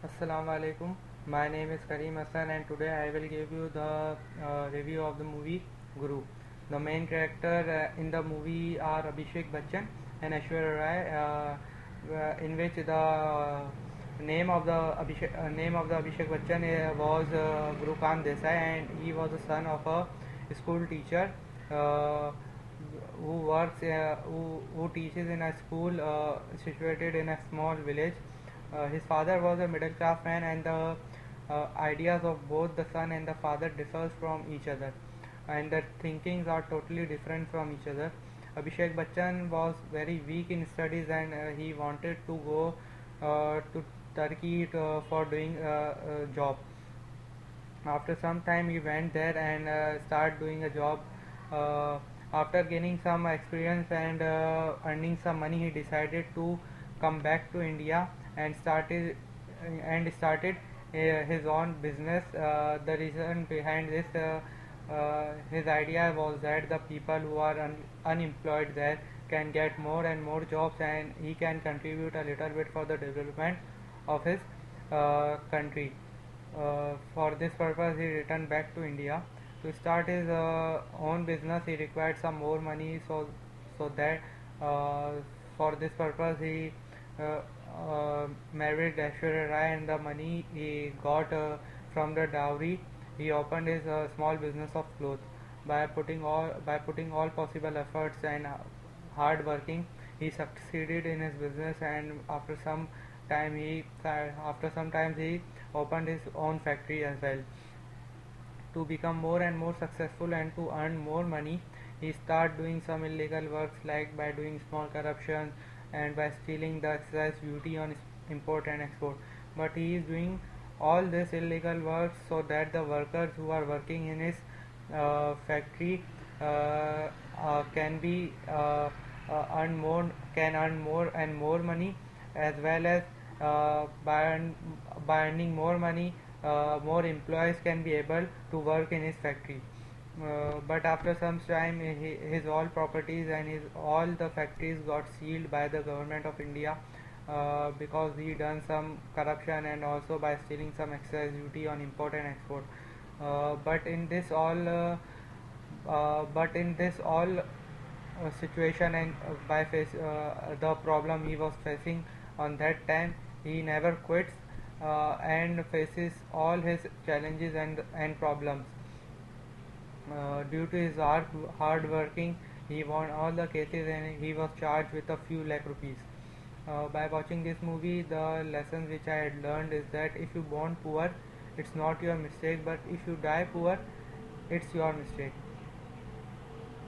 Assalamu alaikum. My name is Kareem Hassan, and today I will give you the review of the movie Guru. The main character in the movie are Abhishek Bachchan and Aishwarya Rai, in which the name of the Abhishek Bachchan was Gurukant Desai, and he was the son of a school teacher uh, who teaches in a school situated in a small village. His father was a middle class man, and the ideas of both the son and the father differs from each other, and their thinkings are totally different from each other. Abhishek Bachchan was very weak in studies, and he wanted to go to Turkey for doing a job. After some time, he went there and started doing a job. Uh, After gaining some experience and earning some money, he decided to come back to India and started his own business. The reason behind this, his idea was that the people who are unemployed there can get more and more jobs, and he can contribute a little bit for the development of his country. For this purpose, he returned back to India. To start his own business, he required some more money. So that uh, for this purpose, he uh, married Aishwarya Rai, and the money he got from the dowry, he opened his small business of clothes. By putting all possible efforts and hard working, he succeeded in his business, and after some time he opened his own factory as well. To become more and more successful and to earn more money, he started doing some illegal works, like by doing small corruption and by stealing the excise duty on import and export. But he is doing all this illegal work so that the workers who are working in his factory can be earn more can earn more and more money, as well as by earning more money, more employees can be able to work in his factory. But after some time, his all properties and his all the factories got sealed by the government of India, because he done some corruption and also by stealing some excise duty on import and export. But in this all situation, and by face the problem he was facing on that time, he never quits and faces all his challenges and problems. Due to his hard working, he won all the cases and he was charged with a few lakh rupees. By watching this movie, the lessons which I had learned is that if you born poor, it's not your mistake, but if you die poor, it's your mistake.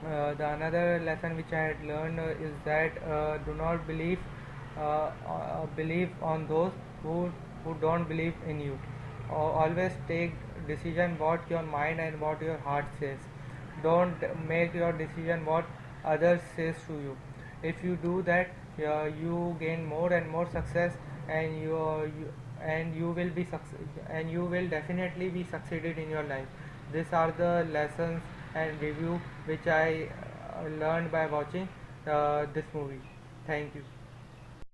The another lesson which I had learned is that do not believe on those who don't believe in you. Always take decision what your mind and what your heart says. Don't make your decision what others says to you. If you do that, you gain more and more success, and you will be and you will definitely be succeeded in your life. These are the lessons and review which I learned by watching this movie. Thank you.